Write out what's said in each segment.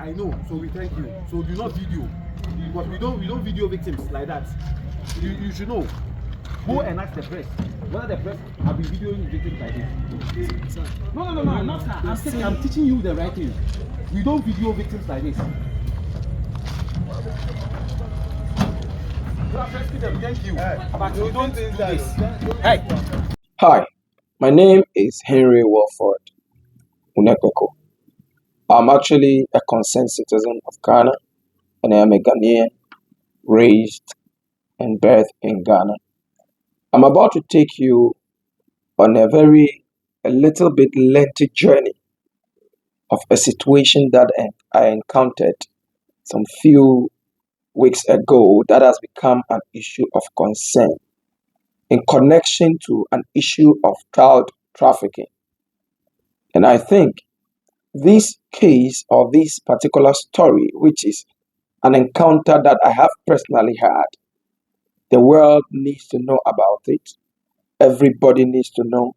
I know, so we thank you. So do not video, because we don't video victims like that. You should know. Go and ask the press whether the press have been videoing victims like this. No, I'm not. I'm teaching you the right thing. We don't video victims like this. Thank you. But we don't do this. Hey. Hi, my name is Henry Wilford Unekweko. I'm actually a concerned citizen of Ghana, and I am a Ghanaian, raised and birthed in Ghana. I'm about to take you on a little bit lengthy journey of a situation that I encountered some few weeks ago that has become an issue of concern in connection to an issue of child trafficking. And I think this case or this particular story, which is an encounter that I have personally had, the world needs to know about it. Everybody needs to know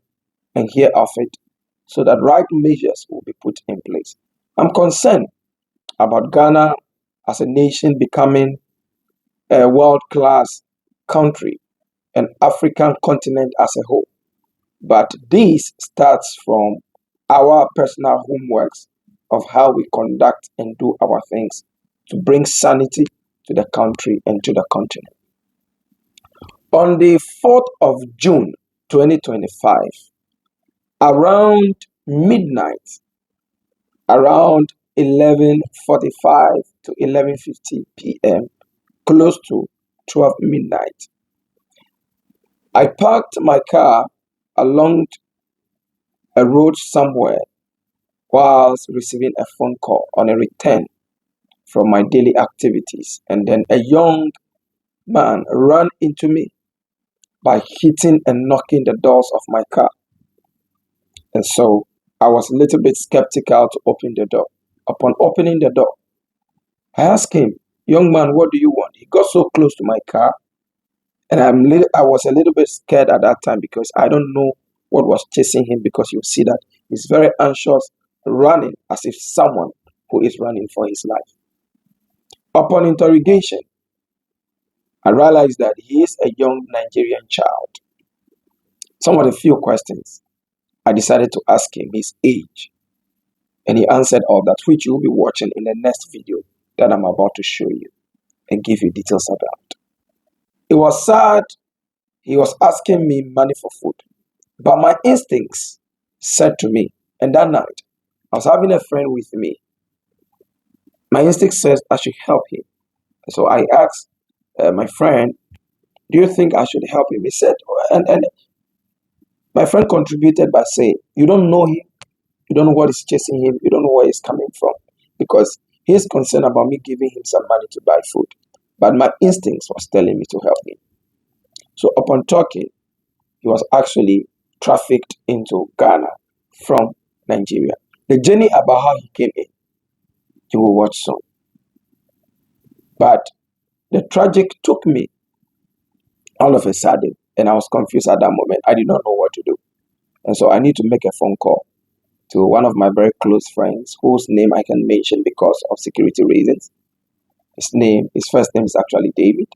and hear of it so that right measures will be put in place. I'm concerned about Ghana as a nation becoming a world-class country, an African continent as a whole. But this starts from our personal homeworks of how we conduct and do our things to bring sanity to the country and to the continent. On the 4th of June 2025, around midnight, around 11:45 to 11:50 p.m., close to 12 midnight, I parked my car along a road somewhere whilst receiving a phone call on a return from my daily activities, and then a young man ran into me by hitting and knocking the doors of my car. And so I was a little bit skeptical to open the door. Upon opening the door, I asked him, "Young man, what do you want?" He got so close to my car, and I was a little bit scared at that time because I don't know what was chasing him, because you see that he's very anxious, running as if someone who is running for his life. Upon interrogation, I realized that he is a young Nigerian child. Some of the few questions I decided to ask him his age, and he answered all that, which you'll be watching in the next video that I'm about to show you and give you details about. It was sad. He was asking me money for food, but my instincts said to me, and that night I was having a friend with me. My instinct says I should help him. So I asked my friend, "Do you think I should help him?" He said, and my friend contributed by saying, "You don't know him. You don't know what is chasing him. You don't know where he's coming from, because he's concerned about me giving him some money to buy food." But my instincts was telling me to help him. So upon talking, he was actually trafficked into Ghana from Nigeria. The journey about how he came in, you will watch soon. But the tragic took me all of a sudden, and I was confused at that moment. I did not know what to do. And so I need to make a phone call to one of my very close friends, whose name I can mention because of security reasons. His first name is actually David.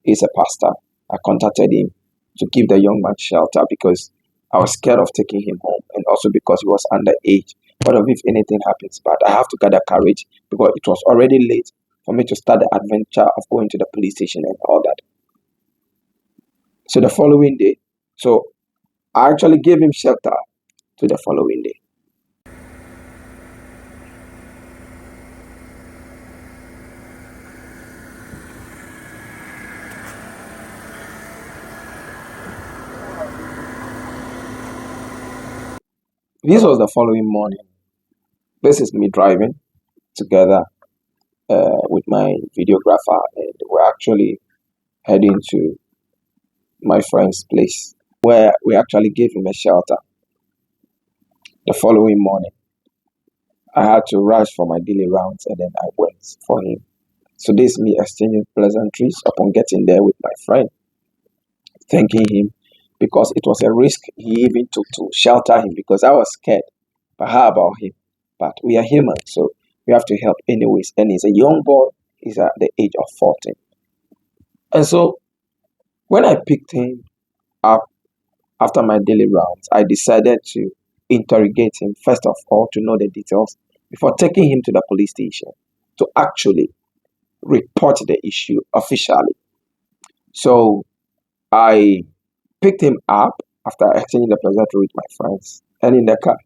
He's a pastor. I contacted him to give the young man shelter because I was scared of taking him home, and also because he was underage. What if anything happens? But I have to gather courage because it was already late for me to start the adventure of going to the police station and all that. So the following day, I actually gave him shelter to the following day. This was the following morning. This is me driving together with my videographer, and we're actually heading to my friend's place where we actually gave him a shelter. The following morning, I had to rush for my daily rounds, and then I went for him. So this is me exchanging pleasantries upon getting there with my friend, thanking him because it was a risk he even took to shelter him, because I was scared. But how about him? But we are human, so You have to help anyways. And he's a young boy. He's at the age of 14. And so when I picked him up after my daily rounds, I decided to interrogate him first of all to know the details before taking him to the police station to actually report the issue officially. So I picked him up after exchanging the pleasure with my friends, and in the car,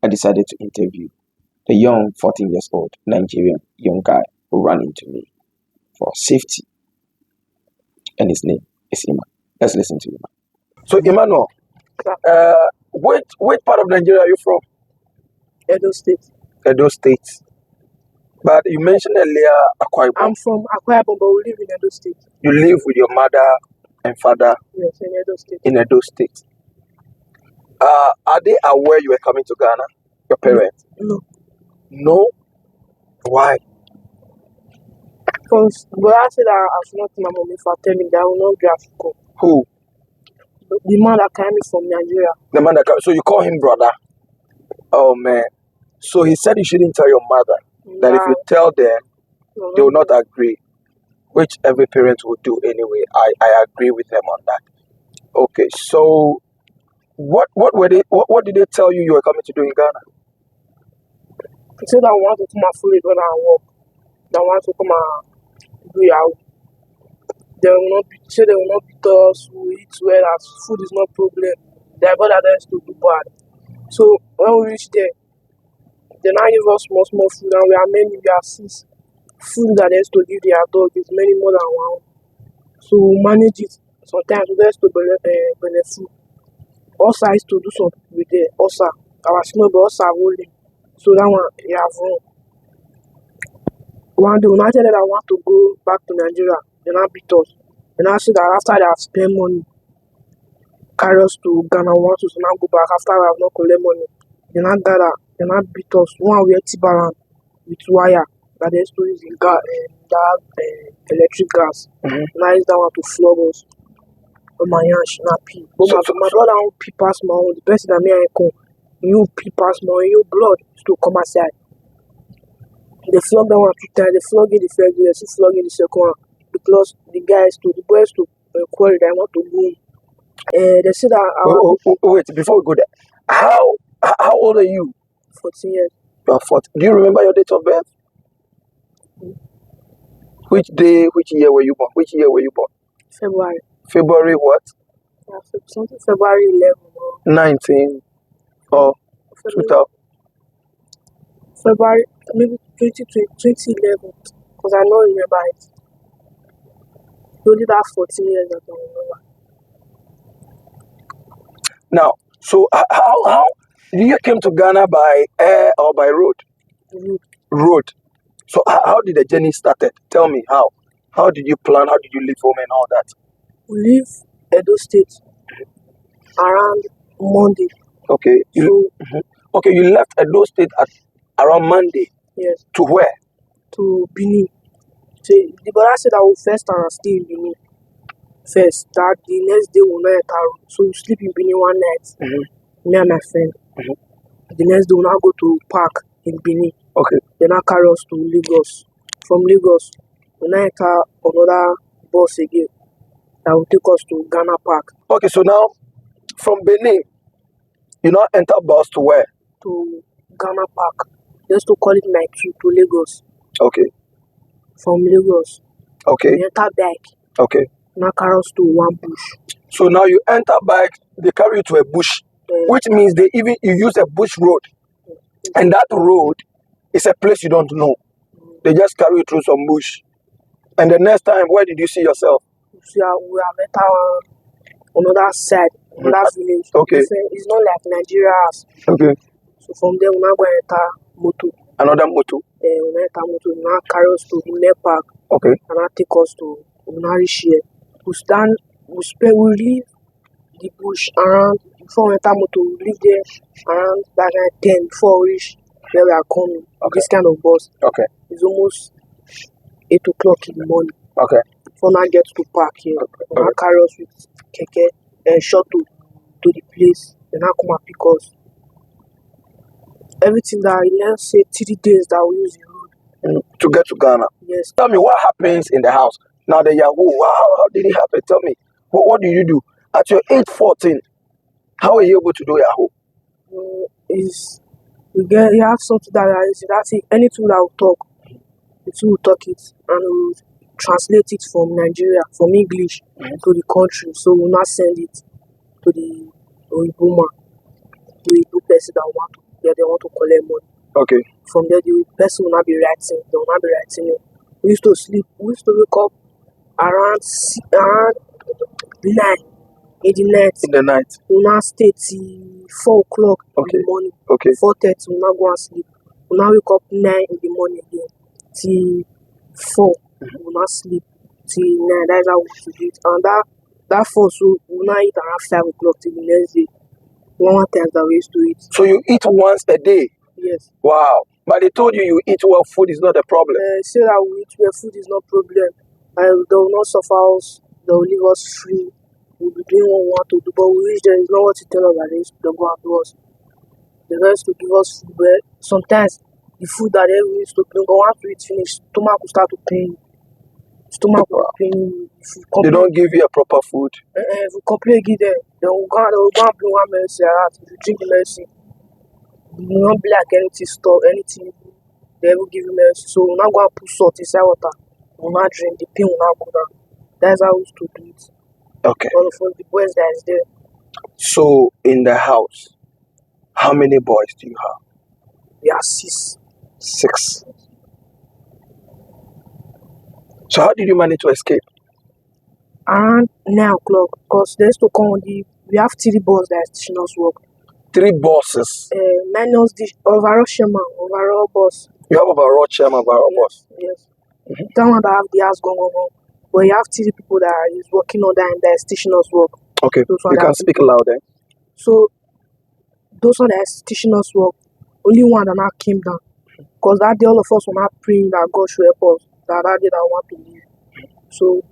I decided to interview the young 14 years old Nigerian young guy who ran into me for safety, and his name is Iman. Let's listen to Iman. So, Emmanuel, which part of Nigeria are you from? Edo State. Edo State. But you mentioned earlier Akwa Ibom. I'm from Akwa Ibom, but we live in Edo State. You live with your mother and father Yes, in Edo State. in Edo State. Are they aware you were coming to Ghana? Your parents? No. No? Why? Because I said that I should not tell my mommy for telling me that I will not be able to go. Who? The man that came from Nigeria. The man that so you call him brother? Oh man. So he said you shouldn't tell your mother that if you tell them, they will not agree, which every parent would do anyway. I agree with them on that. Okay, so what did they tell you were coming to do in Ghana? He said I want to come and food when I work. They want to come and do Yahoo. They will not beat us, we eat well, as food is not problem. Their brother is to do bad. So when we reach there, they now give us small food, and we are 6. Food that they used to give their dog is many more than one. So we manage it. Sometimes we used to benefit. Also, I used to do something with the also our small but also holding. So that one you have wrong. One day when I tell them I want to go back to Nigeria, they now beat us. And I said that after they have spent money, carry us to Ghana, want to now go back after we have not collect money. They now gather, they now beat us. One we Tibaran with wire that they used to use in electric gas. Now is that one to flog us. But my yansh not pee. But my brother won't pee pass my own. The best that me I come, you pee pass my own, your blood is to come aside. They flog that one 2 times. They flog in the first day, they flog in the second one because the boys to quarry that I want to go. They said that. Wait, before we go there, how old are you? 14 years. You are 14. Do you remember your date of birth? Which day, which year were you born? February. February what? Yeah, something February 11 or 19 or 2000. February, maybe 2011, because I don't remember it. Only that 14 years I don't remember. Now, so how you came to Ghana by air or by road? Road. So how did the journey started? Tell me how. How did you plan? How did you leave home and all that? We leave Edo State around Monday. Okay. Okay, you left Edo State at around Monday. Yes. To where? To Benin. So the brother said I will first and stay in Benin. First, that the next day we'll not enter. So we sleep in Benin one night. Me and my friend. The next day we'll now go to park in Benin. Okay. Then I carry us to Lagos. From Lagos, we'll now enter another bus again that will take us to Ghana Park. Okay, so now from Benin, you now enter bus to where? To Ghana Park. Just to call it night 2 to Lagos. Okay. From Lagos. Okay. We enter bike. Okay. Now carry us to one bush. So now you enter bike, they carry you to a bush, which means you use a bush road. And that road is a place you don't know. They just carry you through some bush. And the next time, where did you see yourself? We have entered another side, another village. Okay. It's not like Nigeria's. Okay. So from there, we now go enter motor. Another motor? We enter motor. Now carry us to Ine Park. Okay. And now take us to Underaged. We leave the bush around, before we enter motor, we leave there around that 10 before we reach where we are coming. Okay. This kind of bus. Okay. It's almost 8 o'clock in the morning. Okay. Before now get to park here. Okay. Now carry us with keke and shuttle to the place. Then now come and pick us. Everything that let's say 3 days that we use the road. to get to Ghana. Yes. Tell me what happens in the house. Now the Yahoo, how did it happen? Tell me. What do you do? At your age 14, how are you able to do Yahoo? Is you have something that's it. Any tool that will talk, the tool will talk it and will translate it from Nigeria, from English to the country. So we'll not send it to the Oyibo man, the Oyibo person that they want to collect money. Okay. From there, the person will not be writing. They will not be writing it. We used to sleep. We used to wake up around 9 in the night. In the night. We will not stay till 4 o'clock in the morning. Okay. 4:30, we will not go and sleep. We will not wake up 9 in the morning again. Till 4, we will not sleep. Till 9, that is how we used to do it. And that 4, so we will not eat around 5 o'clock till the next day. One time that we used to eat. So you eat once a day? Yes. Wow. But they told you eat well, food is not a problem. Say that we eat well, food is not problem. They will not suffer us. They will leave us free. We'll be doing what we want to do. But we reach there, it's not what to tell us that they go and do us. They used to give us food, but sometimes the food that they used to bring, want to eat finish, stomach will start to pain. Stomach will pain. They don't give you a proper food. If you complain, give them. They will go and bring one medicine. If you drink the medicine, you will not be like anything store, anything. They will give you medicine. So we're not going to put salt inside water. We'll not drink. The pain will not go down. That's how we used to do it. Okay. All of us, the boys that is there. So in the house, how many boys do you have? We are 6. 6. So how did you manage to escape? Around 9 o'clock, because they used to come on we have 3 boys that is teaching us work. 3 bosses. Minus the overall chairman, overall boss. You have overall chairman, overall boss. Yes. That one that have the house going on. But you have 3 people that is working on that and that is teaching us work. Okay. You can speak louder. So those one that is teaching us work, only one that now came down. Because that day all of us were not praying that God should help us. That day that want to leave. So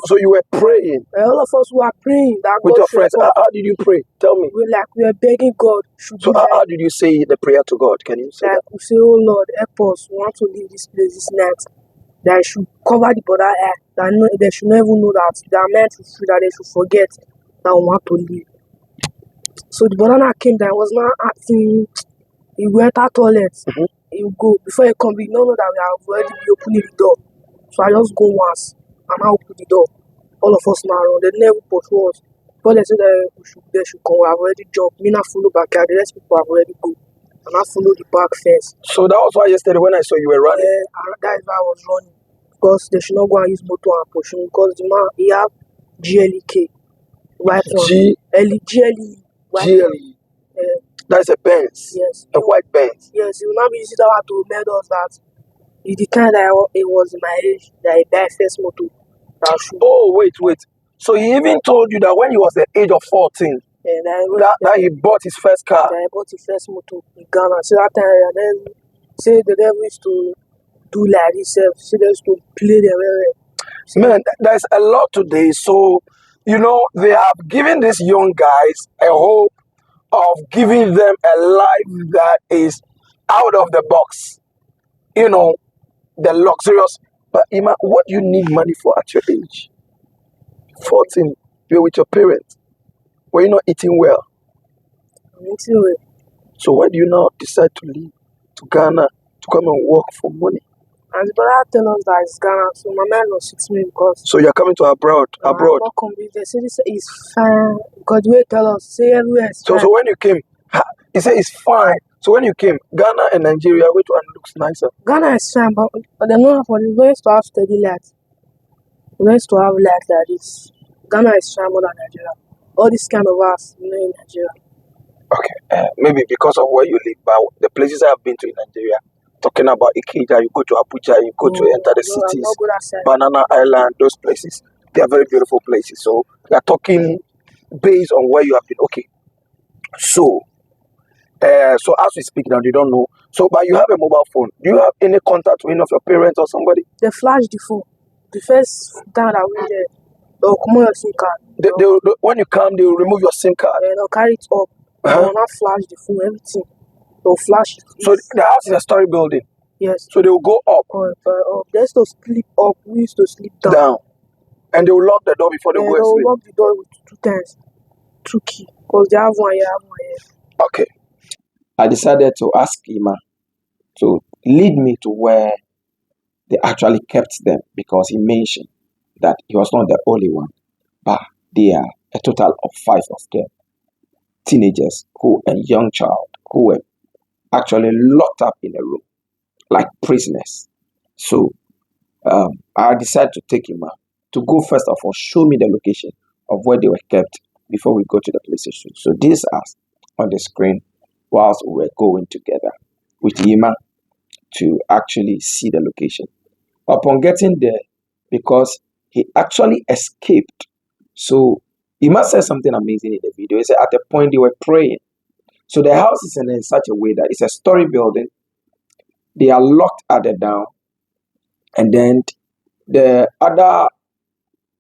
so you were praying. All of us were praying that with God your friends. How did you pray? Tell me. We were begging God. So how did you say the prayer to God? Can you say that? We say, oh Lord, help us. We want to leave this place this night. That should cover the border air. That they should never know that they are meant to free. That they should forget that we want to leave. So the banana came down. Was not acting. He went out toilet. He go before he come. We don't know that we have already opening the door. So I just go once and I open the door. All of us now around. They never pursue us. But they said that they should come. We have already jumped. Me not follow back. The rest people have already go. And I follow the back fence. So that was why yesterday when I saw you were running. That is why I was running. Because they should not go and use motor and push him. Because the man he have GLEK. White one. GLE. GLE. That's a Benz. Yes. A white Benz. Yes, he will not be using that one to meld us that it's the kind that it was in my age that I buy first motor. Oh, wait. So he even told you that when he was the age of 14, that he bought his first car. That I bought his first motor in Ghana. So that time, and then say the devil used to do like this. So they used to play them very. Man, there's a lot today. So, they have given these young guys a hope of giving them a life that is out of the box. The luxurious. But Ima, what do you need money for at your age? 14, you're with your parents. Were you not eating well? I'm eating well. So why do you now decide to leave to Ghana to come and work for money? And the brother tell us that it's Ghana, so my man was 6 me because. So you're coming to abroad? I'm not convinced. They say this is fine because the way tell us, say everywhere is fine. So when you came, he said it's fine. So when you came, Ghana and Nigeria, which one looks nicer? Ghana is fine, but they know for the ways to have steady light. The ways to have light like this. Ghana is fine more than Nigeria. All this kind of us, in Nigeria. Okay, maybe because of where you live, but the places I have been to in Nigeria, talking about Ikeja, you go to Abuja, you go to enter the cities, Banana Island, those places, they are very beautiful places. So we are talking based on where you have been. Okay, so as we speak now, you don't know. So, but you have a mobile phone. Do you have any contact with any of your parents or somebody? They flash the phone. The first time that we there, they'll come on your SIM card. When you come, they will remove your SIM card. They'll carry it up. They'll not flash the phone, everything. They'll flash it. So the house is a story building. Yes. So they will go up, They used to sleep up. We used to sleep down. down, and they will lock the door before they And go they and will sleep. lock the door with 2 times, 2 key. Because they have one here, have one here. Okay. I decided to ask Ima to lead me to where they actually kept them, because he mentioned that he was not the only one, but they are a total of 5 of them, teenagers who a young child who were actually locked up in a room like prisoners. So I decided to take him out to go first of all show me the location of where they were kept before we go to the police station. So these are on the screen whilst we were going together with Yima to actually see the location. Upon getting there, because he actually escaped, so Yima said something amazing in the video. He said at the point they were praying. So the house is in such a way that it's a story building. They are locked at the down, and then the other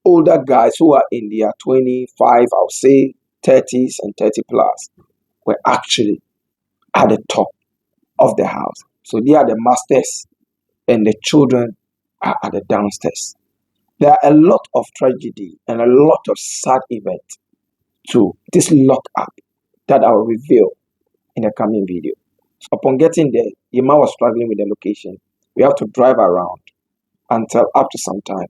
older guys who are in their 25, I'll say 30s and 30 plus, were actually at the top of the house. So they are the masters, and the children are at the downstairs. There are a lot of tragedy and a lot of sad events to this lockup that I will reveal in the coming video. So upon getting there, Yima was struggling with the location. We have to drive around until after some time.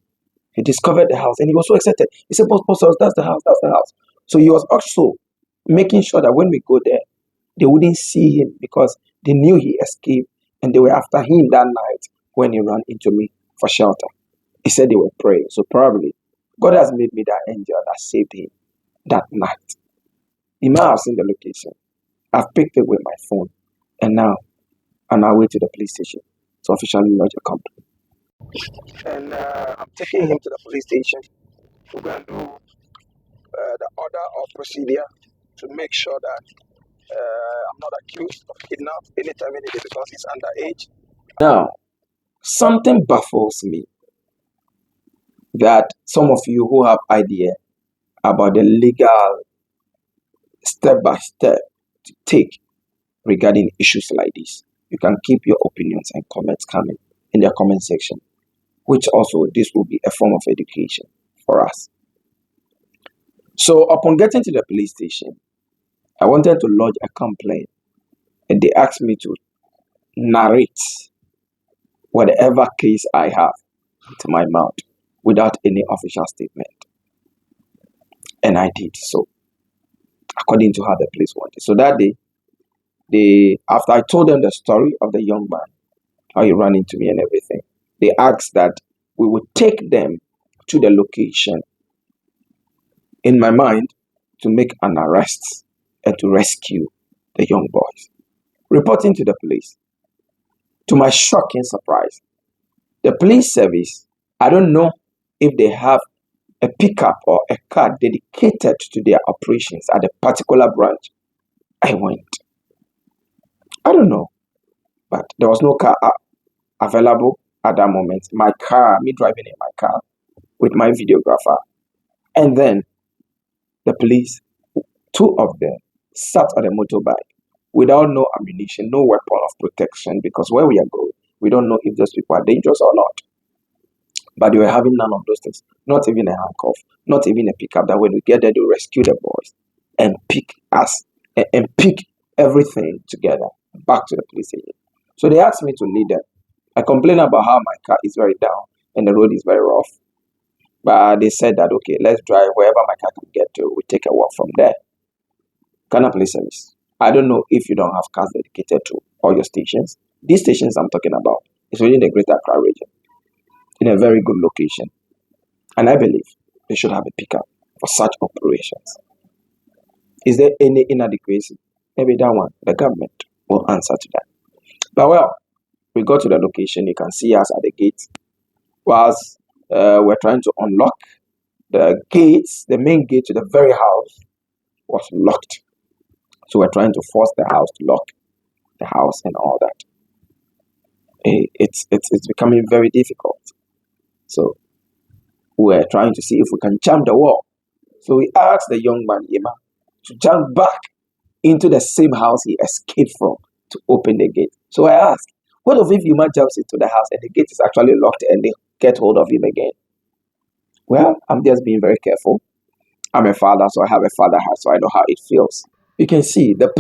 He discovered the house and he was so excited. He said, boss, that's the house, that's the house. So he was also making sure that when we go there, they wouldn't see him, because they knew he escaped and they were after him that night when he ran into me for shelter. He said they were praying. So probably God has made me that angel that saved him that night. He might have seen the location. I've picked it with my phone, and now on our way to the police station to officially lodge a complaint. And I'm taking him to the police station to go and do the order of procedure to make sure that I'm not accused of kidnapping anytime, any day, because he's underage. Now, something baffles me that some of you who have idea about the legal step by step to take regarding issues like this, you can keep your opinions and comments coming in the comment section, which also this will be a form of education for us. So upon getting to the police station, I wanted to lodge a complaint, and they asked me to narrate whatever case I have to my mouth without any official statement. And I did so, according to how the police wanted. So that day, after I told them the story of the young man, how he ran into me and everything, they asked that we would take them to the location in my mind to make an arrest and to rescue the young boys. Reporting to the police, to my shocking surprise, the police service, I don't know if they have a pickup or a car dedicated to their operations at a particular branch. I went. I don't know, but there was no car available at that moment. Me driving in my car with my videographer. And then the police, 2 of them, sat on a motorbike without no ammunition, no weapon of protection, because where we are going, we don't know if those people are dangerous or not. But they were having none of those things, not even a handcuff, not even a pickup that when we get there, they'll rescue the boys and pick us and pick everything together back to the police station. So they asked me to lead them. I complained about how my car is very down and the road is very rough. But they said that, okay, let's drive wherever my car can get to. We take a walk from there. Ghana Police Service. I don't know if you don't have cars dedicated to all your stations. These stations I'm talking about is within the Greater Accra region, in a very good location. And I believe they should have a pickup for such operations. Is there any inadequacy? Maybe that one, the government will answer to that. But well, we got to the location. You can see us at the gate. Whilst we're trying to unlock the gates, the main gate to the very house was locked. So we're trying to force the house to lock the house and all that. It's becoming very difficult. So we're trying to see if we can jump the wall. So we asked the young man, Yima, to jump back into the same house he escaped from to open the gate. So I asked, What if Yuma jumps into the house and the gate is actually locked and they get hold of him again? Well, I'm just being very careful. I'm a father, so I have a father heart, so I know how it feels. You can see the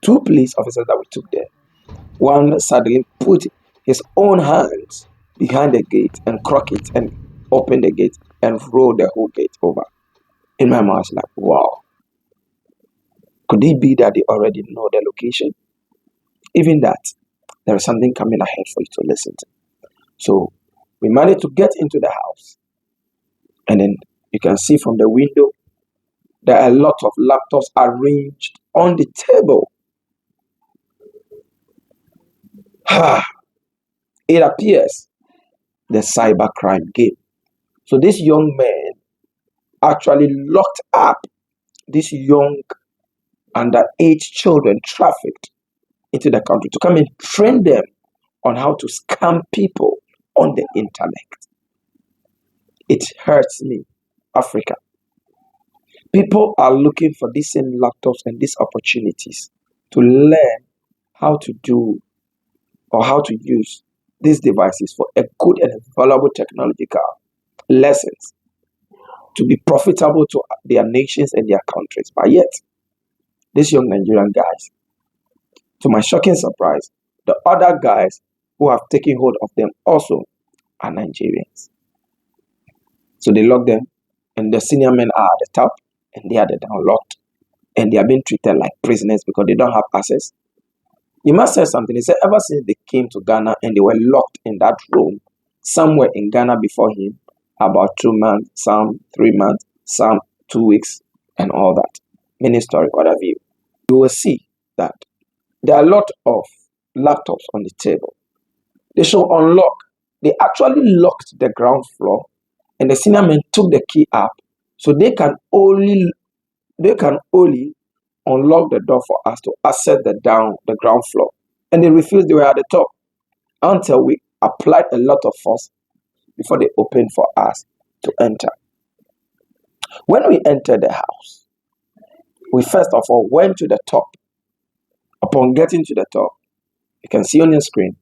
two police officers that we took there, one suddenly put his own hands behind the gate and crack it and open the gate and roll the whole gate over. In my mind, I was like, wow. Could it be that they already know the location? Even that, there is something coming ahead for you to listen to. So we managed to get into the house, and then you can see from the window there are a lot of laptops arranged on the table. It appears the cybercrime game. So this young man actually locked up these young underage children trafficked into the country to come and train them on how to scam people on the internet. It hurts me, Africa. People are looking for these same laptops and these opportunities to learn how to do or how to use these devices for a good and valuable technological lessons to be profitable to their nations and their countries. But yet, these young Nigerian guys, to my shocking surprise, the other guys who have taken hold of them also are Nigerians. So they lock them, and the senior men are at the top, and they are the downlocked, and they are being treated like prisoners because they don't have access. You must say something. He said ever since they came to Ghana and they were locked in that room somewhere in Ghana before him, about 2 months, some 3 months, some 2 weeks, and all that. Many story, whatever you will see that there are a lot of laptops on the table. They should unlock. They actually locked the ground floor, and the senior men took the key up, so they can only unlock the door for us to access the ground floor. And they refused. They were at the top until we applied a lot of force before they opened for us to enter. When we entered the house, we first of all went to the top. Upon getting to the top, you can see on your screen,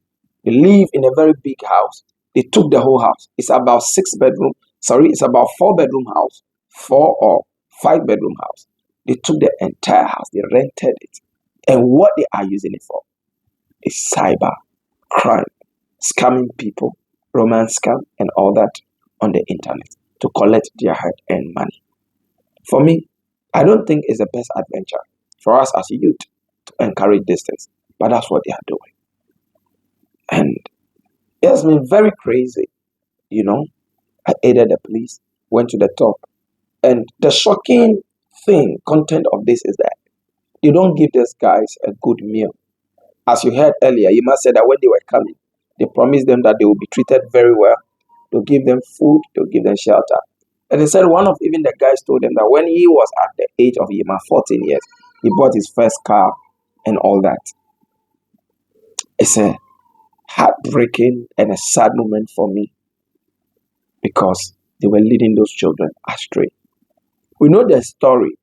they live in a very big house. They took the whole house. It's about 4-bedroom house, 4 or 5-bedroom house. They took the entire house. They rented it. And what they are using it for is cyber crime, scamming people, romance scam, and all that on the internet to collect their hard-earned money. For me, I don't think it's the best adventure for us as youth to encourage these things, but that's what they are doing. And it has been very crazy, I aided the police, went to the top, and the shocking content of this is that they don't give these guys a good meal. As you heard earlier, you must say that when they were coming, they promised them that they will be treated very well. They'll give them food, they'll give them shelter. And they said one of even the guys told them that when he was at the age of 14 years, he bought his first car and all that. It's a heartbreaking and a sad moment for me because they were leading those children astray. We know the story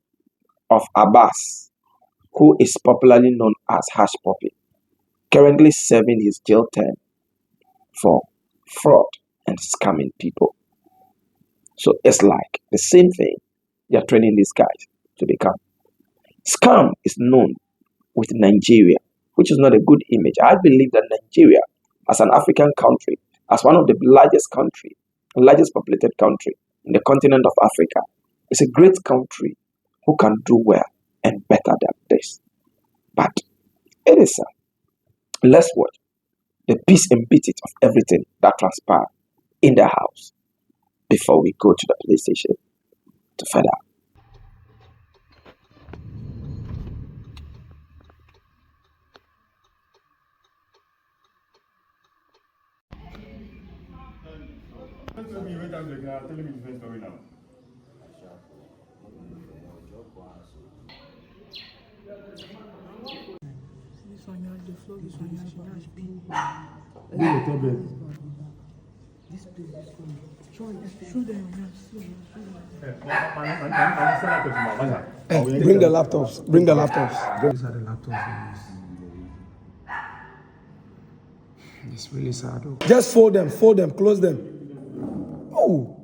of Abbas, who is popularly known as Hash Puppy, currently serving his jail term for fraud and scamming people. So it's like the same thing they are training these guys to become. Scam is known with Nigeria, which is not a good image. I believe that Nigeria, as an African country, as one of the largest populated country in the continent of Africa, is a great country who can do well and better than this. But it is let's watch the piece and beat it of everything that transpired in the house before we go to the police station to find out. Bring the laptops. Bring the laptops. These are the laptops we use. It's really sad. Just fold them, close them. Oh.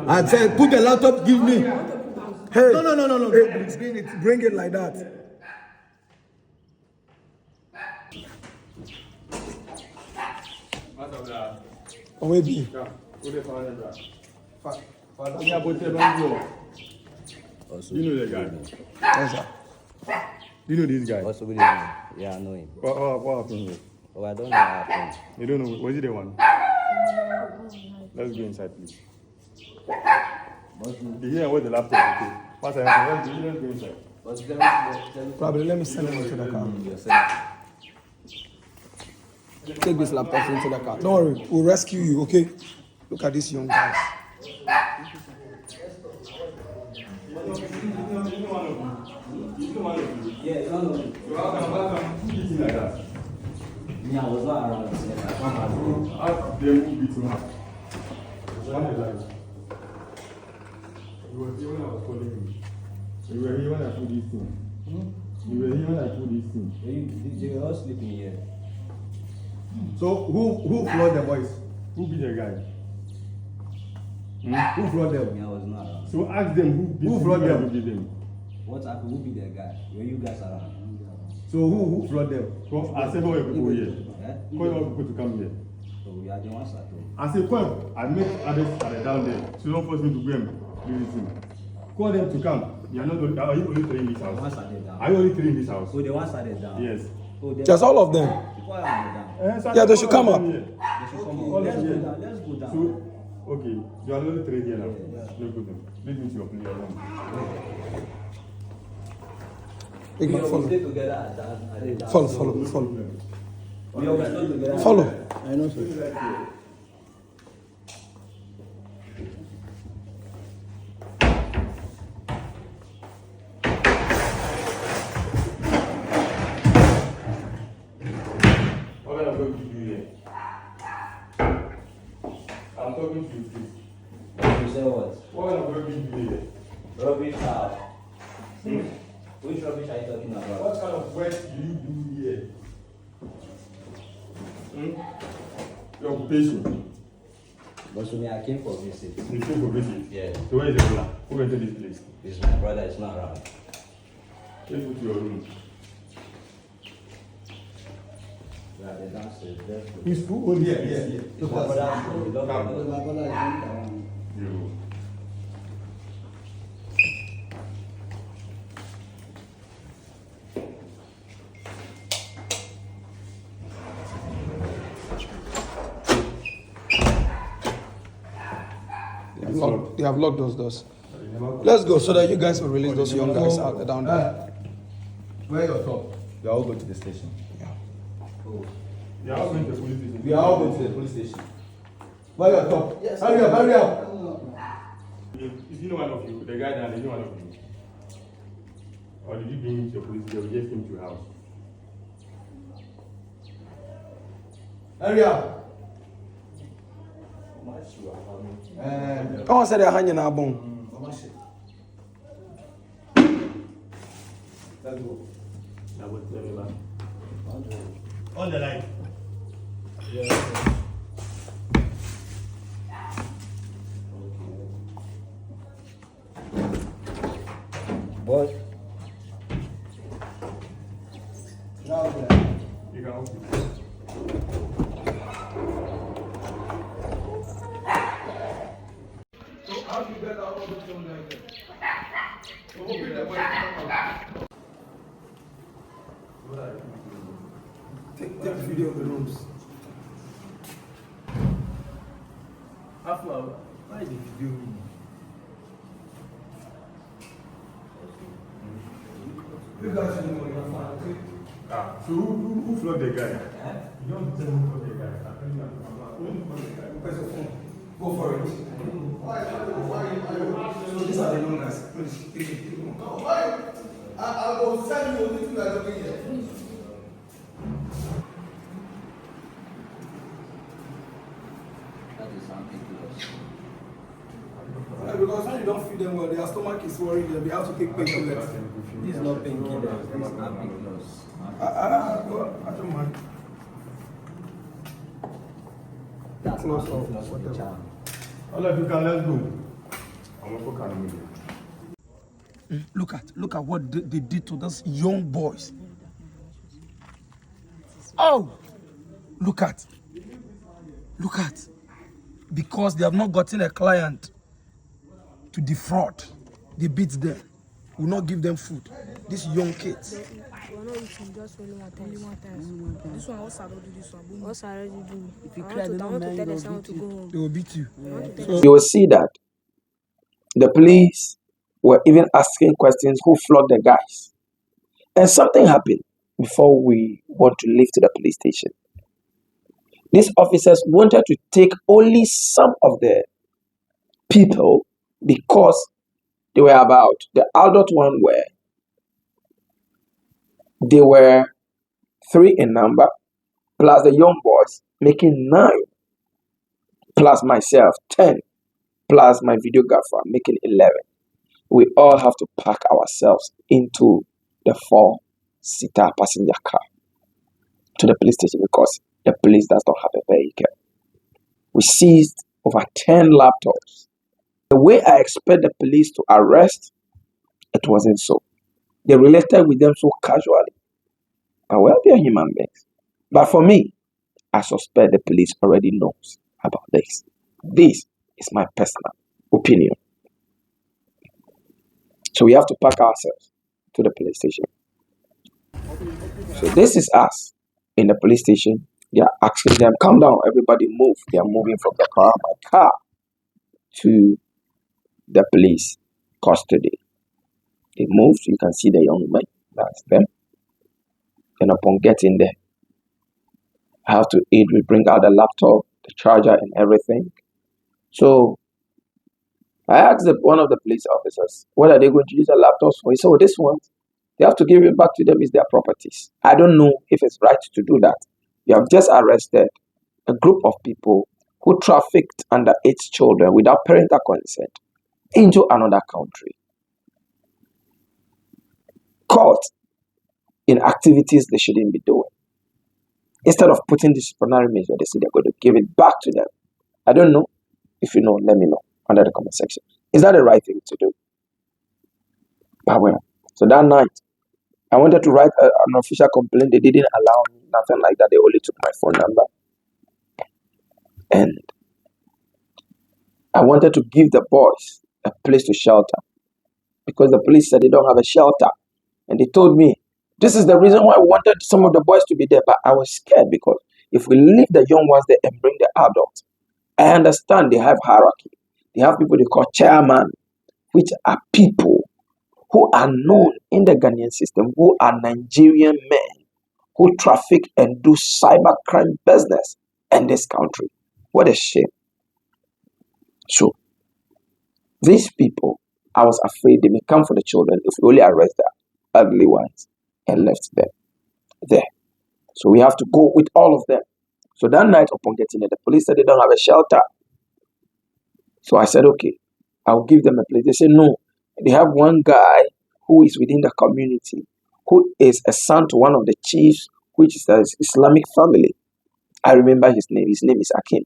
I said, put the laptop, give me. Hey. No. Hey, bring it like that. Oh, maybe. You know the guy? Yes, sir. You know this guy? What's the name? Yeah, I know him. What happened here? Oh, I don't know what happened. You don't know? Was he the one? Let's go inside, please. You hear what the laptop is? What's happening? Let's go inside. Probably let me send him into the car. Take this laptop into the car. Don't worry, we'll rescue you, okay? Look at these young guys. Yeah, welcome. Like that. Yeah, I was not around. Ask them who beat him up. One is like, you were here when I was calling you. You were here when I put this thing. You were here when I put this thing. They were all sleeping here. So who floored the boys? Who beat the guy? Who floored them? Yeah, I was not around. So ask them who beat Who floored them? Who beat them? What happened? Who be the guy? Were you guys around? So who floored them? So I said, all your people here. Eh? Call your people to come here. So we are the ones at home. I said, come. I met others at down there. So don't force me to go and do this thing. Call them to come. You are not only, are you only three in this The house? ones at the down. Are you only three in this house? Oh, the ones at the down. Yes. Oh, they Just all of them. Why are they down? Yeah, they should come up. They should come All on. Let's of go them. down. Let's go down. So, okay, you are only three here now. No problem. Lead me to your place alone. Big man, We follow. stay together at the down. Follow. We always stay together. Follow. I know, sir. What am I going to do here? I'm talking to you, please. You say what? What am I going to do here? Rubbish house. Which rubbish are you talking about? What kind of work do you do here? Your occupation. But to me, I came for visit. You came for visit. Yeah. So where is the owner? Who entered this place? This is my brother. It's not around. Let's go to your room. We are the downstairs. Let's go. Who owns this place? It's my brother's room. We don't know. You. They have locked those doors. Let's go so that you guys will release those young guys out down there. Where your top? We are all going to the station. You are all going to the police station. We are all going to the police station. Where your top? Yes. Hurry up. Is he one of you? The guy down there, is he one of you? Or did you bring him to the police station? Or you just came to your house? Hurry up. Oh, I said they're hanging our bone. Let's go. On the line. Boy, You can open it. Take video of the rooms. Why did you do me? You guys should know you're fine, okay? So who floored the guy? You don't tell me who floored the guy. I'm telling you, who floored the guy? Press your phone. Go for it. So these are the young guys. Please, take it. I will send you anything I don't here. that is something to us. Because don't feed them well, their stomach is worrying them. They have to take painkillers. This is not painkillers. This is not painkillers. Well, I don't mind. That's Close not off, painkillers for the whatever. child. All of you can, let's go. I'm going to cook Look at what they did to those young boys. Oh, look at, because they have not gotten a client to defraud, they beat them, will not give them food. These young kids. We're not eating just only one time. This one also already do this one. Also already do. If you cry, they don't mind. Tell them someone to go home. They will beat you. You will see that the police were even asking questions who flogged the guys. And something happened before we want to leave to the police station. These officers wanted to take only some of the people because they were about the adult one they were 3 in number, plus the young boys, making 9, plus myself, 10, plus my videographer, making 11. We all have to pack ourselves into the 4-seater passenger car to the police station because the police does not have a vehicle. We seized over 10 laptops. The way I expect the police to arrest, it wasn't so. They related with them so casually. And well, they are human beings. But for me, I suspect the police already knows about this. This is my personal opinion. So we have to pack ourselves to the police station. So this is us in the police station. They are asking them, calm down, everybody move. They are moving from the car, my car, to the police custody. They moved, you can see the young men, that's them. And upon getting there, I have to aid, we bring out the laptop, the charger and everything. So I asked one of the police officers, what are they going to use the laptops for? He said, this one, they have to give it back to them, it's their properties. I don't know if it's right to do that. You have just arrested a group of people who trafficked underage children without parental consent into another country, caught in activities they shouldn't be doing. Instead of putting disciplinary measure, they say they're going to give it back to them. I don't know. If you know, let me know under the comment section. Is that the right thing to do? But well, so that night, I wanted to write an official complaint. They didn't allow me, nothing like that. They only took my phone number. And I wanted to give the boys a place to shelter because the police said they don't have a shelter. And they told me, this is the reason why I wanted some of the boys to be there. But I was scared because if we leave the young ones there and bring the adults, I understand they have hierarchy. They have people they call chairman, which are people who are known in the Ghanaian system, who are Nigerian men, who traffic and do cybercrime business in this country. What a shame. So, these people, I was afraid they may come for the children if we only arrest the ugly ones and left them there. So we have to go with all of them. So that night upon getting there, the police said they don't have a shelter. So I said, okay, I'll give them a place. They said, no, they have one guy who is within the community, who is a son to one of the chiefs, which is an Islamic family. I remember his name. His name is Akim.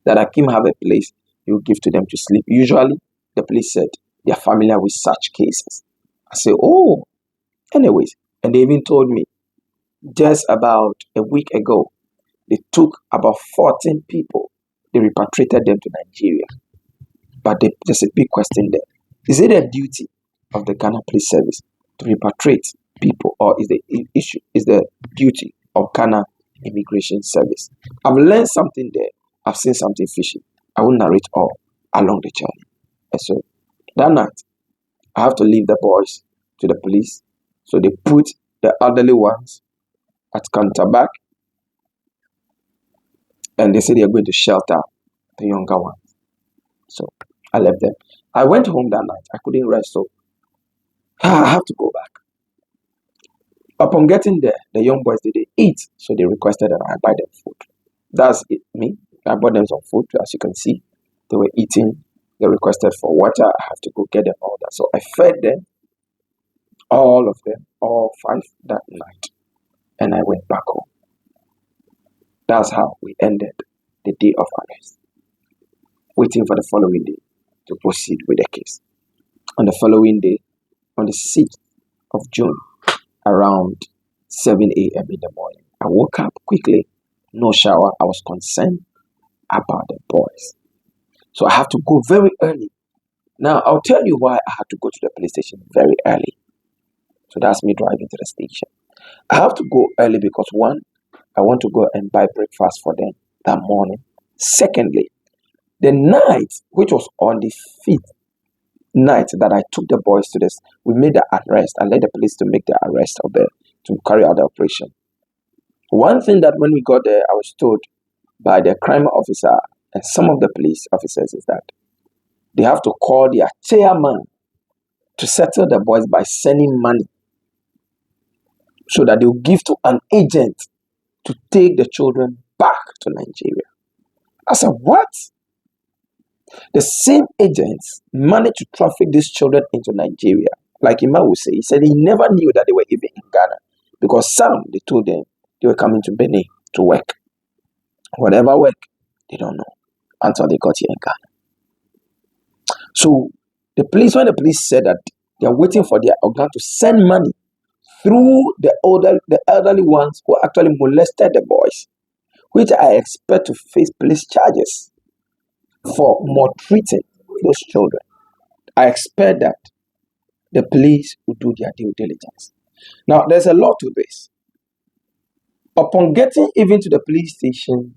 That Akim have a place he will give to them to sleep. Usually, the police said they are familiar with such cases. I said, oh, anyways. And they even told me, just about a week ago, they took about 14 people. They repatriated them to Nigeria. But there's a big question there. Is it a duty of the Ghana Police Service to repatriate people, or is the duty of Ghana Immigration Service? I've learned something there. I've seen something fishy. I will narrate all along the journey. And so that night, I have to leave the boys to the police. So they put the elderly ones at Canterbury, and they said they are going to shelter the younger ones. So I left them. I went home that night. I couldn't rest, so I have to go back. Upon getting there, the young boys didn't eat, so they requested that I buy them food. That's it, me. I bought them some food, as you can see. They were eating They requested for water. I have to go get them all that. So I fed them, all of them, all 5 that night. And I went back home. That's how we ended the day of arrest, waiting for the following day to proceed with the case. On the following day, on the 6th of June, around 7 a.m. in the morning, I woke up quickly, no shower. I was concerned about the boys. So I have to go very early. Now, I'll tell you why I had to go to the police station very early. So that's me driving to the station. I have to go early because, one, I want to go and buy breakfast for them that morning. Secondly, the night, which was on the 5th night that I took the boys to this, we made the arrest. I led the police to make the arrest of them to carry out the operation. One thing that when we got there, I was told by the crime officer and some of the police officers is that they have to call their chairman to settle the boys by sending money so that they'll give to an agent to take the children back to Nigeria. I said, what? The same agents managed to traffic these children into Nigeria. Like Ima would say, he said he never knew that they were even in Ghana because some, they told them they were coming to Benin to work. Whatever work, they don't know until they got here in Ghana. So when the police said that they are waiting for their organ to send money through the elderly ones who actually molested the boys, which I expect to face police charges for maltreating those children. I expect that the police will do their due diligence. Now, there's a lot to this. Upon getting even to the police station,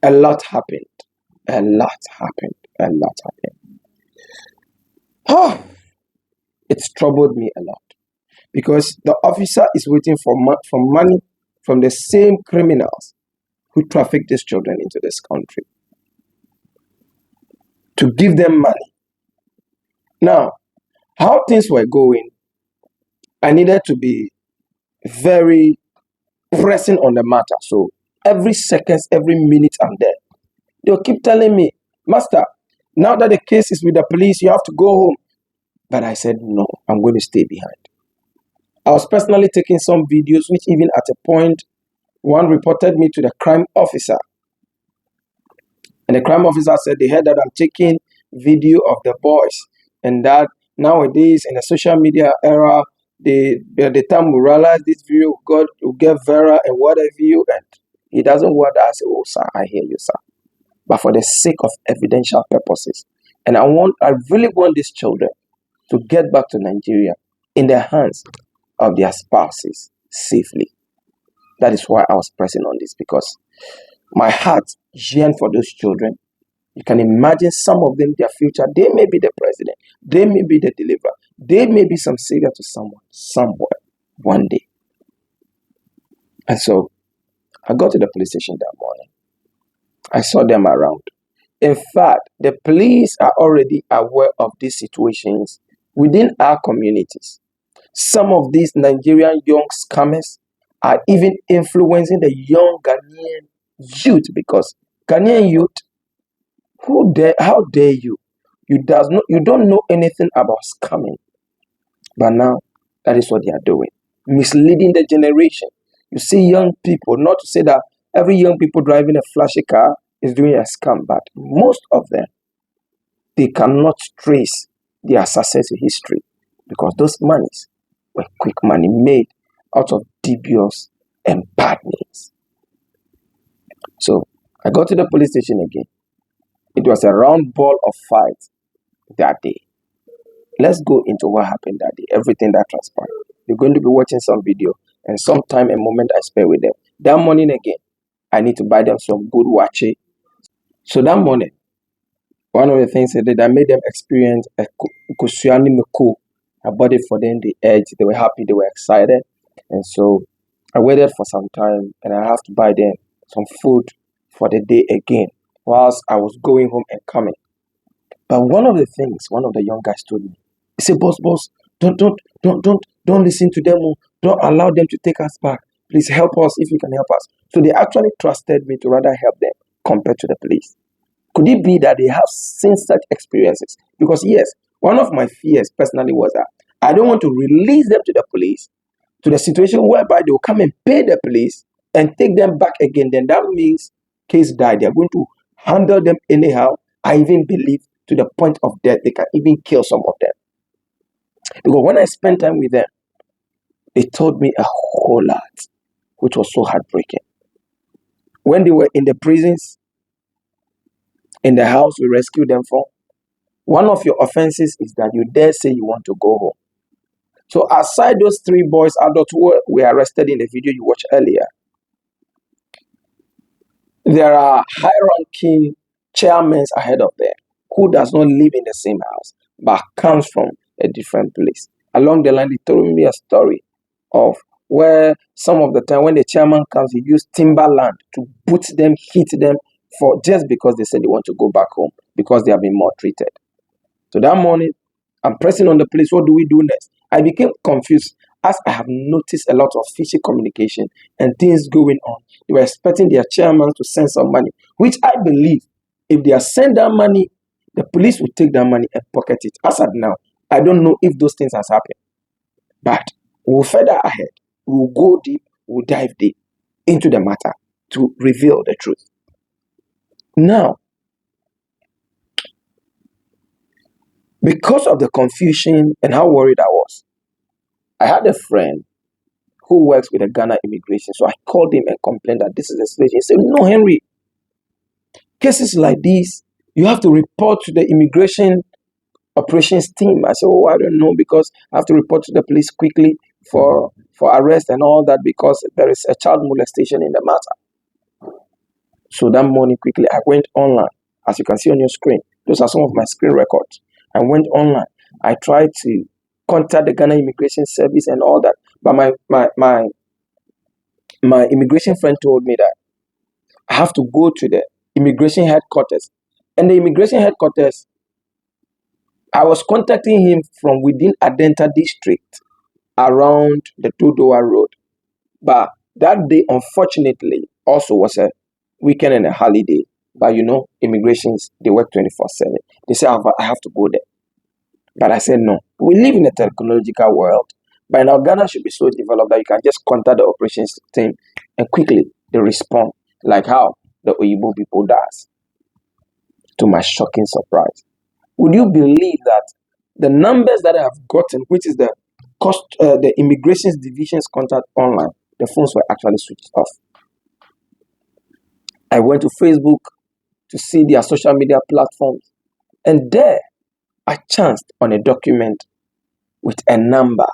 a lot happened. A lot happened. A lot happened. It's troubled me a lot because the officer is waiting for money from the same criminals who trafficked these children into this country to give them money. Now, how things were going, I needed to be very pressing on the matter. So every second, every minute I'm there, they'll keep telling me, Master, now that the case is with the police, you have to go home. But I said, no, I'm going to stay behind. I was personally taking some videos, which even at a point, one reported me to the crime officer. And the crime officer said they heard that I'm taking video of the boys and that nowadays in the social media era, the time we realize this video will get viral and whatever you, and he doesn't want that. I say, oh, sir, I hear you, sir. But for the sake of evidential purposes, and I really want these children to get back to Nigeria in the hands of their spouses safely. That is why I was pressing on this, because my heart yearned for those children. You can imagine some of them, their future, they may be the president, they may be the deliverer, they may be some savior to someone, somewhere, one day. And so I got to the police station that morning. I saw them around. In fact, the police are already aware of these situations within our communities. Some of these Nigerian young scammers are even influencing the young Ghanaian youth, because Ghanaian youth, how dare you? You don't know anything about scamming. But now, that is what they are doing. Misleading the generation. You see young people, not to say that every young people driving a flashy car is doing a scam, but most of them, they cannot trace their success history because those monies were quick money made out of dubious and bad means. So I got to the police station again. It was a round ball of fight that day. Let's go into what happened that day, everything that transpired. You're going to be watching some video and some time and moment I spent with them. That morning again, I need to buy them some good wache. So that morning, one of the things I did, I made them experience a kusuani meko. I bought it for them, the edge. They were happy, they were excited. And so I waited for some time and I have to buy them some food for the day again whilst I was going home and coming. But one of the young guys told me, he said, boss, don't listen to them. Don't allow them to take us back. Please help us if you can help us. So they actually trusted me to rather help them compared to the police. Could it be that they have seen such experiences? Because yes, one of my fears personally was that I don't want to release them to the police, to the situation whereby they will come and pay the police and take them back again. Then that means case died. They are going to handle them anyhow. I even believe to the point of death, they can even kill some of them. Because when I spent time with them, they told me a whole lot, which was so heartbreaking. When they were in the prisons, in the house we rescued them from, one of your offenses is that you dare say you want to go home. So aside those 3 boys, adults who were arrested in the video you watched earlier, there are high-ranking chairmen ahead of them who does not live in the same house, but comes from a different place. Along the line, they told me a story of where some of the time when the chairman comes, he used timberland to boot them, hit them for just because they said they want to go back home because they have been maltreated. So that morning, I'm pressing on the police. What do we do next? I became confused as I have noticed a lot of fishy communication and things going on. They were expecting their chairman to send some money, which I believe if they are send that money, the police will take that money and pocket it. As of now, I don't know if those things has happened. But we'll further ahead. We'll go deep, we'll dive deep into the matter to reveal the truth. Now, because of the confusion and how worried I was, I had a friend who works with the Ghana immigration. So I called him and complained that this is the situation. He said, no, Henry, cases like this, you have to report to the immigration operations team. I said, oh, I don't know, because I have to report to the police quickly for arrest and all that because there is a child molestation in the matter. So that morning, quickly, I went online. As you can see on your screen, those are some of my screen records. I went online. I tried to contact the Ghana Immigration Service and all that. But my immigration friend told me that I have to go to the immigration headquarters. And the immigration headquarters, I was contacting him from within Adenta district around the Todowa Road. But that day, unfortunately, also was a weekend and a holiday. But you know, immigrations, they work 24/7. They say, I have to go there. But I said, no. We live in a technological world. By now, Ghana should be so developed that you can just contact the operations team and quickly they respond, like how the Oyibo people does. To my shocking surprise. Would you believe that the numbers that I have gotten, which is the immigrations division's contact online, the phones were actually switched off. I went to Facebook to see their social media platforms, and there I chanced on a document with a number,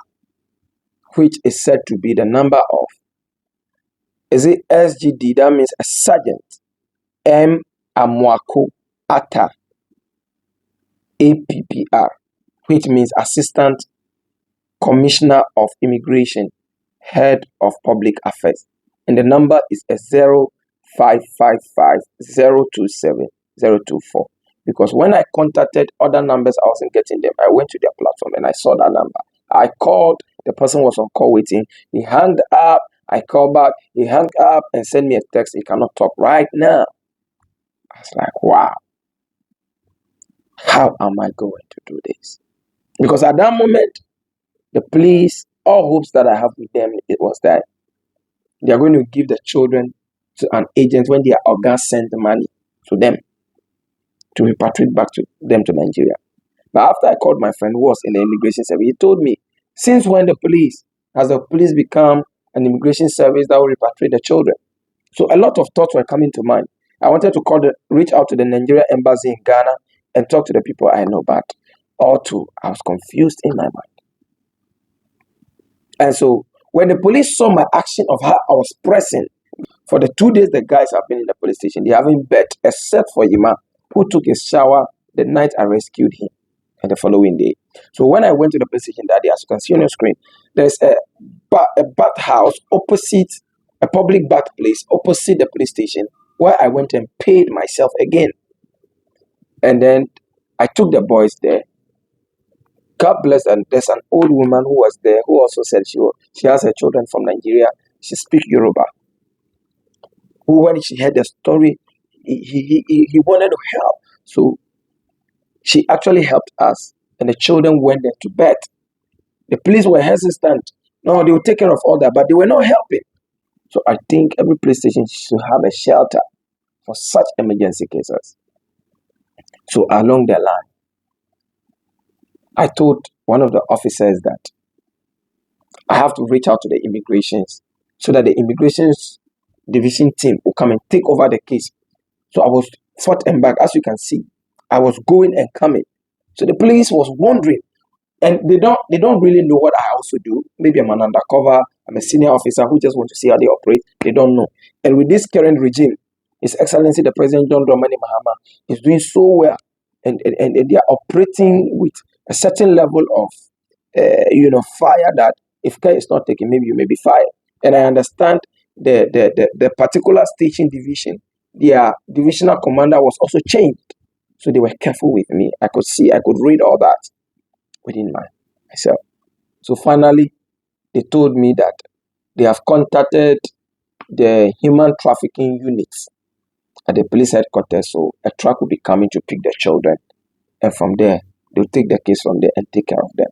which is said to be the number of, is it SGD? That means a Sergeant M. Amwako Atta APPR, which means Assistant Commissioner of Immigration, Head of Public Affairs. And the number is a 0555-027-024. Because when I contacted other numbers, I wasn't getting them. I went to their platform and I saw that number. I called, the person was on call waiting. He hung up, I called back, he hung up and sent me a text, he cannot talk right now. I was like, wow. How am I going to do this? Because at that moment, the police, all hopes that I have with them, it was that they are going to give the children to an agent when their organs send the money to them to repatriate back to them to Nigeria. But after I called my friend who was in the immigration service, he told me, since when has the police become an immigration service that will repatriate the children? So a lot of thoughts were coming to mind. I wanted to reach out to the Nigerian embassy in Ghana and talk to the people I know, but all too, I was confused in my mind. And so when the police saw my action of how I was pressing, for the 2 days the guys have been in the police station, they haven't bet except for Yima, who took a shower the night I rescued him and the following day. So when I went to the police station that day, as you can see on your screen, there's a bath house opposite, a public bath place opposite the police station, where I went and paid myself again. And then I took the boys there. God bless, and there's an old woman who was there who also said she has her children from Nigeria. She speaks Yoruba. Who, when she heard the story, he wanted to help. So she actually helped us, and the children went there to bed. The police were hesitant. No, they will take care of all that, but they were not helping. So I think every police station should have a shelter for such emergency cases. So along the line, I told one of the officers that I have to reach out to the immigrations so that the immigrations division team will come and take over the case. So I was forth and back, as you can see. I was going and coming. So the police was wondering, and they don't really know what I also do. Maybe I'm an undercover, I'm a senior officer who just want to see how they operate. They don't know. And with this current regime, His Excellency the President John Dramani Mahama is doing so well, and they are operating with a certain level of fire that if care is not taken, maybe you may be fired. And I understand the particular station division, their divisional commander was also changed. So they were careful with me. I could read all that within myself. So finally, they told me that they have contacted the human trafficking units at the police headquarters. So a truck will be coming to pick the children. And from there, they'll take the case from there and take care of them.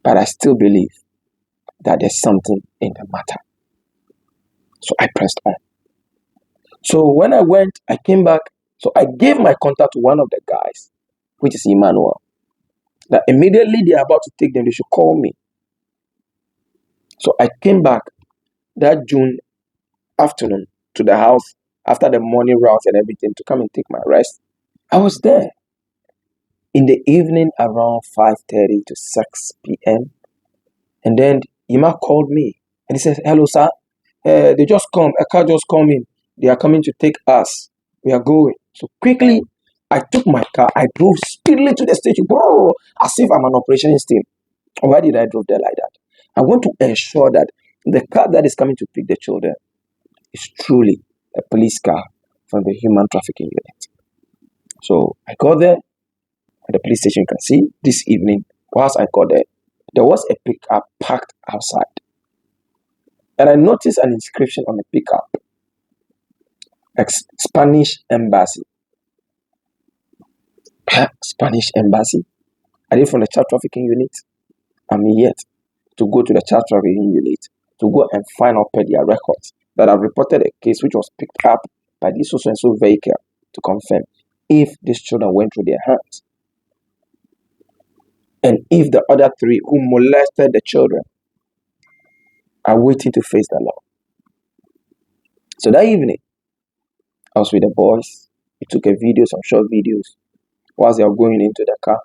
But I still believe that there's something in the matter. So I pressed on. So when I went, I came back. So I gave my contact to one of the guys, which is Emmanuel. That immediately they are about to take them, they should call me. So I came back that June afternoon to the house after the morning rounds and everything to come and take my rest. I was there in the evening around 5:30 to 6 p.m. And then Ima called me and he said, "Hello, sir. They just come. A car just come in. They are coming to take us. We are going." So quickly, I took my car. I drove speedily to the station, as if I'm an operations team. Why did I drive there like that? I want to ensure that the car that is coming to pick the children is truly a police car from the human trafficking unit. So I got there at the police station. You can see this evening, whilst I got there was a pickup parked outside. And I noticed an inscription on the pickup, Spanish Embassy. Spanish Embassy? Are they from the child trafficking unit? I'm yet to go to the child trafficking unit to go and find out per their records that I've reported a case which was picked up by this so and so vehicle to confirm if these children went through their hands and if the other three who molested the children are waiting to face the law. So that evening, I was with the boys. We took a video, some short videos. Whilst they were going into the car,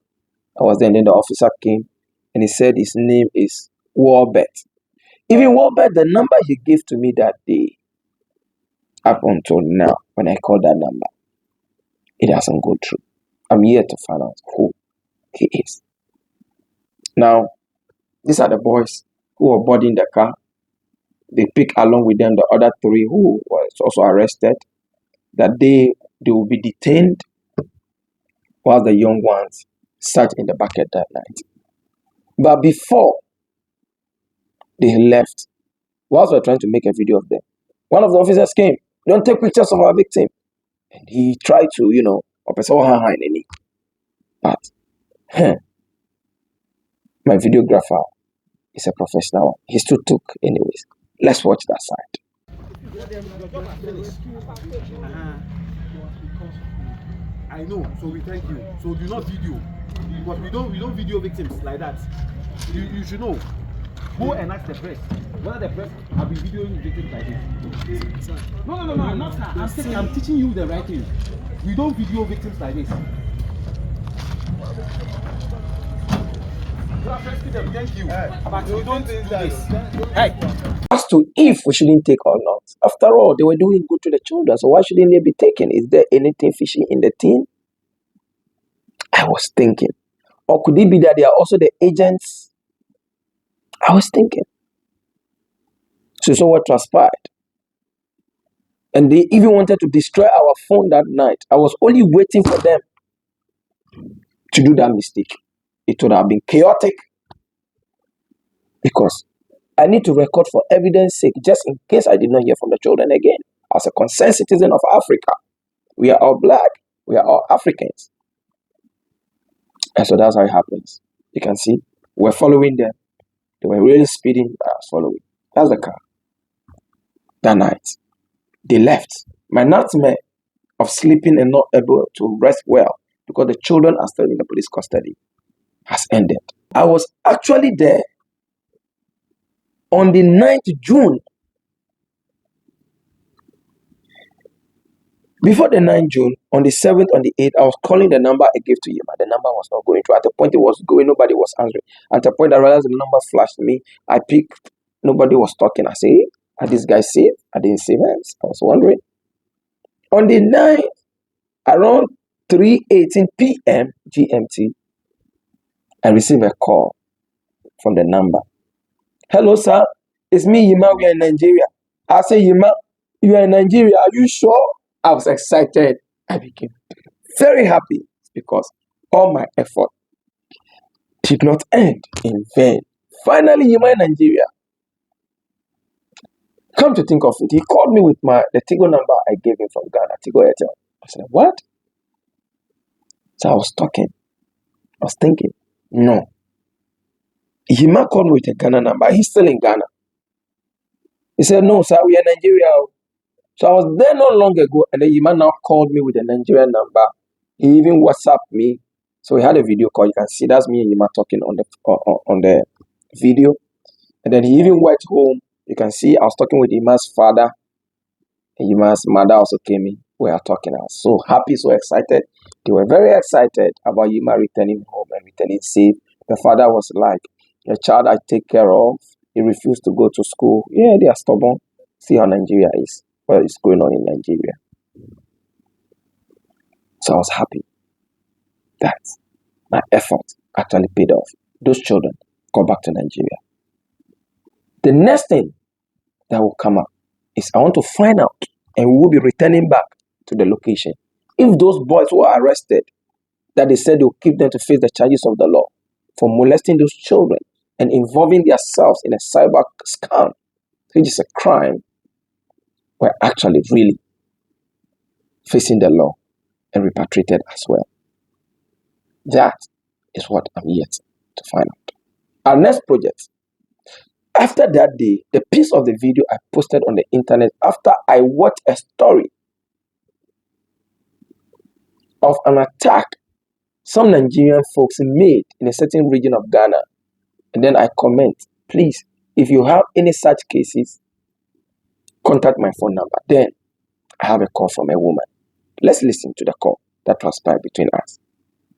I was there, and then the officer came and he said his name is Warbet. Even Warbet, the number he gave to me that day, up until now, when I called that number, it hasn't gone through. I'm here to find out who he is. Now, these are the boys who were boarding the car. They pick along with them the other three who was also arrested, that they will be detained while the young ones sat in the bucket that night. But before they left, whilst we were trying to make a video of them, one of the officers came, "Don't take pictures of our victim." And he tried to, but my videographer is a professional. He still took anyways. Let's watch that side. I know, so we thank you. So do not video, because we don't video victims like that. You should know. Go and ask the press whether the press have been videoing victims like this. No, not sir. I'm teaching you the right thing. We don't video victims like this. Thank you. But we don't do this. Hey. As to if we shouldn't take or not, after all, they were doing good to the children, so why shouldn't they be taken? Is there anything fishy in the team? I was thinking. Or could it be that they are also the agents? I was thinking. So what transpired? And they even wanted to destroy our phone that night. I was only waiting for them to do that mistake. It would have been chaotic, because I need to record for evidence sake, just in case I did not hear from the children again. as a concerned citizen of Africa. We are all black. We are all Africans. And so that's how it happens. You can see we're following them. They were really speeding. I was following. That's the car. That night, they left. My nightmare of sleeping and not able to rest well because the children are still in the police custody has ended. I was actually there on the 9th June. Before the 9th June, on the 7th, on the 8th, I was calling the number I gave to you, but the number was not going through. At the point it was going, nobody was answering. At the point I realized the number flashed me, I picked, nobody was talking. I said, are these guys safe? Are they in safe hands? I was wondering. On the 9th, around 3:18 p.m. GMT, I received a call from the number. Hello, sir. It's me, Yima. We are in Nigeria. I say, Yima, you are in Nigeria. Are you sure? I was excited. I became very happy because all my effort did not end in vain. Finally, Yima in Nigeria. Come to think of it, he called me with the Tigo number I gave him from Ghana, Tigo Airtel. I said, what? So I was talking. I was thinking, no. Yima called me with a Ghana number. He's still in Ghana. He said, no, sir, we are in Nigeria. So I was there not long ago, and then Yima now called me with a Nigerian number. He even WhatsApped me. So we had a video call. You can see that's me and Yima talking on the video. And then he even went home. You can see I was talking with Yima's father. And Yima's mother also came in. We are talking. I was so happy, so excited. They were very excited about Yima returning home and returning safe. The father was like, the child I take care of, he refused to go to school. Yeah, they are stubborn. See how Nigeria is. What is going on in Nigeria. So I was happy that my effort actually paid off. Those children go back to Nigeria. The next thing that will come up is I want to find out, and we will be returning back to the location. If those boys who are arrested, that they said they'll keep them to face the charges of the law for molesting those children and involving themselves in a cyber scam, which is a crime, were actually really facing the law and repatriated as well. That is what I'm yet to find out. Our next project. After that day, the piece of the video I posted on the internet after I watched a story of an attack some Nigerian folks made in a certain region of Ghana. And then I comment, please, if you have any such cases, contact my phone number. Then I have a call from a woman. Let's listen to the call that transpired between us.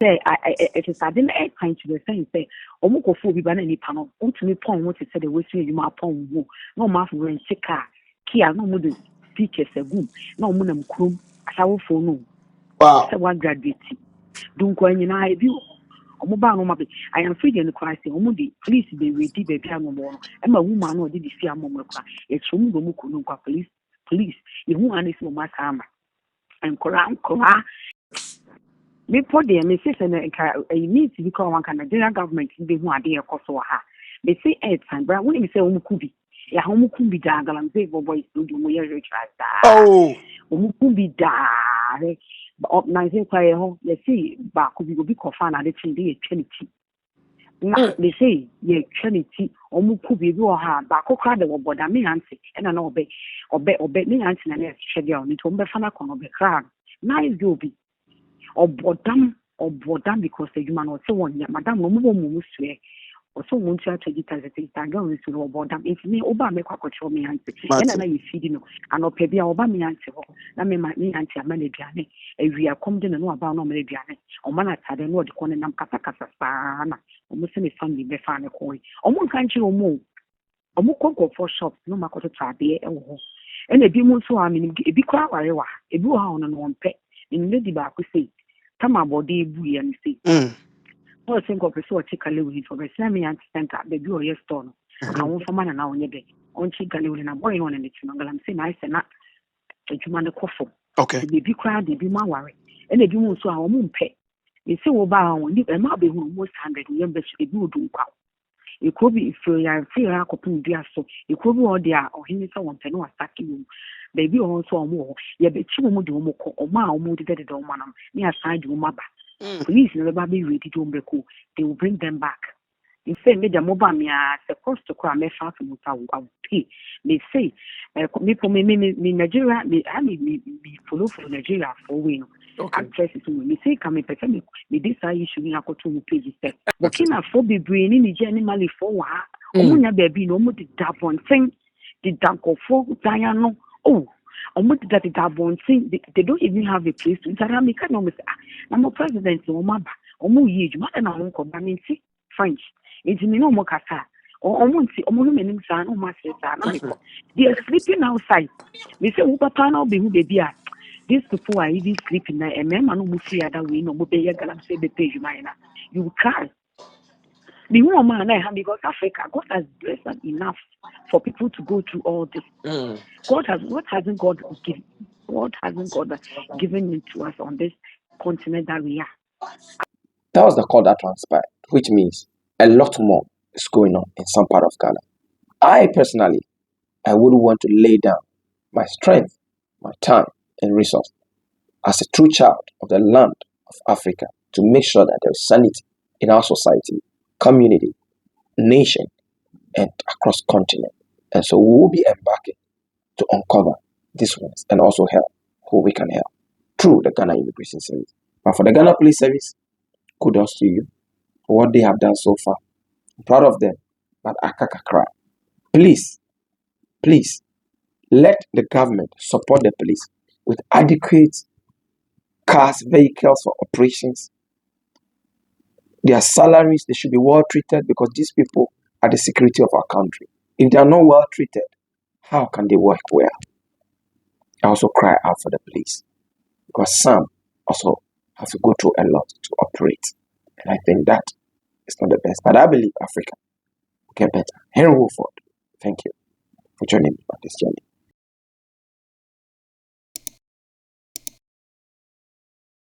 It is I didn't kind to the same say, Omoko be banana panel, to me pong what it said the way you ma pong wo, no math when chika, Kia, no mood teachers a boom, no munum crum, as I will for no. Wow, one graduate. Don't go in I view. I am free in the crisis. Omudi, please be ready, baby. I'm a woman who did see a moment. It's from the Muku, police, you won't understand my time. And Koran. Me put the message and a need to become one kind of general government in the one day of Kosovo. They say, time, but when you say Umukubi, ya Humukumbi Dagal and say, boys, do you rich like that? Oh, Umukumbi da. But nineteen player, they say, Bakubi will be confined at the Trinity. They say, ye Trinity, Omukubi, you are Bako Crowd or Bodami Nancy, and an obey me Nancy and a schedule, it won't be Fanacon of the crowd. Nice you'll be. Or bodam because the human or so on, Madame Momo or so won't you to get as a thing, to bodam. If me Obama control me answer, and I you feeding and or pebby Obama answer, that may my me answer Manabiane, if we are coming to know about no Manabiane, or Manat had a word calling them Katakasana, or Muslim family befana coin, or one country or more. Or more conquer for shops, no Makoto Trabe, and a demon so I mean, a big crowd, a blue hound and one pet in Lady Baku say. Come about the bui and see. Well, think of a sort of chicken for the semi and center, the blue yes stone. I won't for man and now on your day. On chicken and a boy on and it's not. I'm saying I said not a human coffin. Okay. The big crowd, they be my worry. And they do so our moon pay. They say, well, bow and live and not be almost 100 members to do cow. It could be if you are free, I could do so. It could be all there or him someone to know attacking you. baby also more. Yeah, but you won't do more or ma or more to the domanum. Near side you maba. Police never be ready to umbrella. They will bring them back. You say, Major Mobamia, the cost to cry, me fast to pay. They say, me Nigeria, me follow for Nigeria for win. Actress is me say, come me pay me this issue in a to pages. Burkina for be bringing in generally for her. Omunya baby no more the dab one thing, the dank of four Diana. Oh, almost that it have one thing. They don't even have a place to interact. Me can almost. I'm a president. Omaba. Omu yiji. Mother na unko. I mean, see French. It's me no more kasa. Omunti. Omu meaning sa no more say sa. They are sleeping outside. Me say upapa na obi hu baby a. These people are even sleeping now. And men no move free other way. No more be galam say be page mina. You will cry. The woman I have because Africa, God has blessed us enough for people to go through all this. God hasn't God given it to us on this continent that we are. That was the call that transpired, which means a lot more is going on in some part of Ghana. I personally, I would want to lay down my strength, my time, and resources as a true child of the land of Africa to make sure that there is sanity in our society, community, nation, and across continent. And so we will be embarking to uncover these ones and also help who we can help through the Ghana Immigration Service. But for the Ghana Police Service, kudos to you for what they have done so far. I'm proud of them, but akakakra. Please, let the government support the police with adequate cars, vehicles for operations. Their salaries, they should be well treated because these people are the security of our country. If they are not well treated, how can they work well? I also cry out for the police because some also have to go through a lot to operate. And I think that is not the best. But I believe Africa will get better. Henry Wolford, thank you for joining me on this journey.